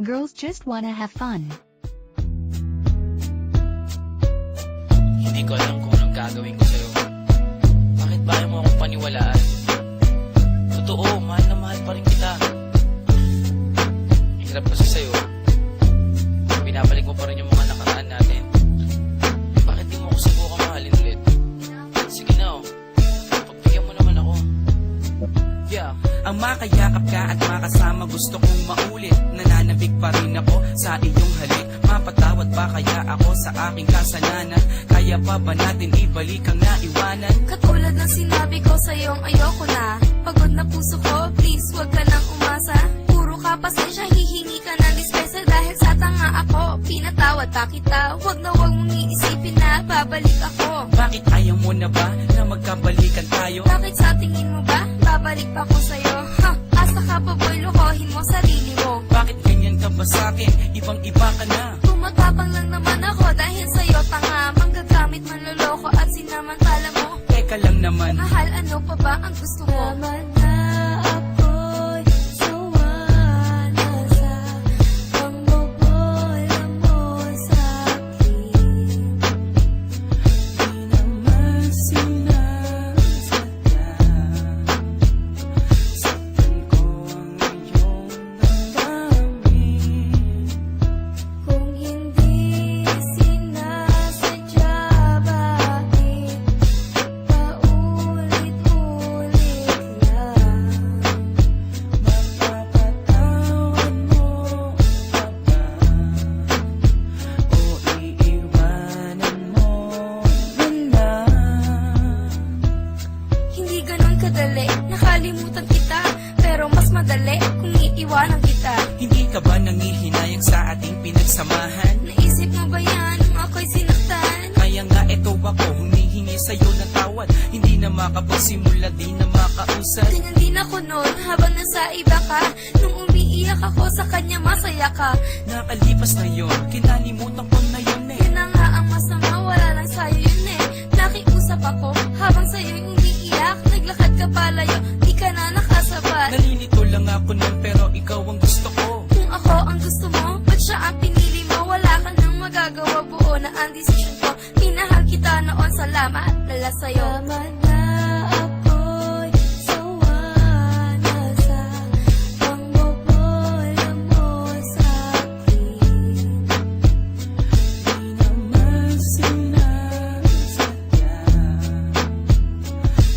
Girls just wanna have fun. Hindi ko alam kung anong gagawin ko sa'yo. Bakit ba ayaw mo akong paniwalaan? Totoo, mahal na mahal pa rin kita. Hirap kasi sa'yo. Binabalik mo pa rin yung mga nakaraan natin. Bakit di mo ako subukan mahalin ulit? Sige na, oh. Pagbigyan mo naman ako. Yeah. Ang makayakap ka at makasama gusto kong maulit. Nananabik pa rin ako sa iyong halik. Mapatawad ba kaya ako sa aking kasalanan? Kaya pa ba natin ibalik ang naiwanan? Katulad ng sinabi ko sa'yong ayoko na. Pagod na puso ko, please wag ka nang umasa. Puro ka pasensya, hihingi ka ng dispensa. Dahil sa tanga ako, pinatawad pa kita. Wag na wag mong iisipin na babalik ako. Bakit ayaw mo na ba na magkabalikan tayo? Bakit sa tingin mo ba, babalik pa ako sa'yo? Ha, asa ka pa boy, lokohin mo sarili mo. Bakit ganyan ka ba sa'kin? Ibang-iba ka na. Tumatapang lang naman ako dahil sa'yo tanga. Manggagamit, manloloko at sinamantala mo. Teka lang naman. Mahal, ano pa ba ang gusto mo? Tama na ako'y sawa na sa pangbobola mo sa'kin. Di naman sinasadya. Saktan ko ang iyong damdamin. Kung hindi sinasadya, bakit paulit-ulit lang? Mapapatawad mo pa ba? O iiwanan mo na lang? Hindi ganun kadali, nakalimutan kita. Pero mas madali kung iiwanan kita. Hindi ka ba nangihinayang sa ating pinagsamahan? Naisip mo ba yan nung ako'y sinaktan? Kaya nga eto ako, humihingi sa'yo ng tawad. Hindi na makapagsimula, di na makausad. Ganyan din ako noon habang nasa iba ka. Nung umiiyak ako sa kanya, masaya ka. Nakalipas na yon, kinalimutan ko na yun eh. Yun na nga ang masama, wala lang sa'yo yun eh. Nakiusap ako habang sa'yo'y umiiyak. Naglakad ka palayo, di ka na nakasabat. Nalilito lang ako nun pero ikaw ang gusto ko. Kung ako ang gusto mo, ba't siya ang pinili mo? Wala ka nang magagawa, buo na ang desisyon ko. Minahal kita noon, salamat lala sa'yo. Tama na ako'y sawa na sa pangbobola mo sa'kin. Di naman sinasadya.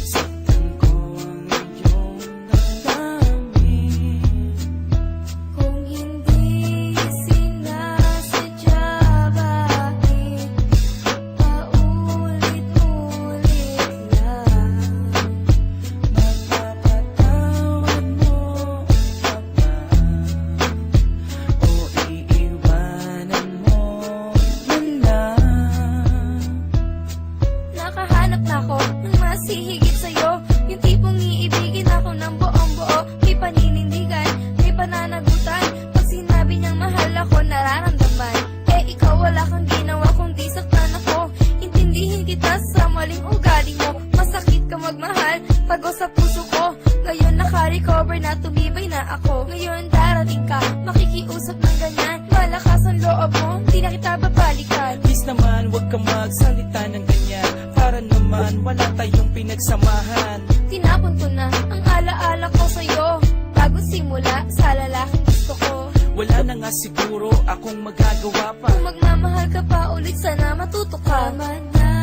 Saktan ko ang iyong damdamin. Kung hindi sinasadya, bakit paulit-ulit lang? Mapapatawad mo pa ba? O iiwanan mo na lang? Nakahanap na ako ng mas hihigit sa'yo. Yung tipong iibigin ako ng buong-buo. May paninindigan, may pananagutan. Pag sinabi niyang mahal ako, nararamdaman. Eh ikaw wala kang ginawa kundi saktan ako. Intindihin kita sa maling ugali mo. Masakit ka magmahal, pagod sa puso ko. Ngayon naka-recover na, tumibay na ako. Ngayon darating ka, makikiusap ng ganyan. Malakas ang loob mo, di na kita babalikan. Please naman, huwag kang magsalita ng ganyan. Para naman, wala tayong pinagsamahan. Tinapon ko na ang alaala ko sa'yo. Bago simula sa lalaking gusto ko. Wala na nga siguro akong magagawa pa. Kung magmamahal ka pa ulit, sana matuto ka. Tama na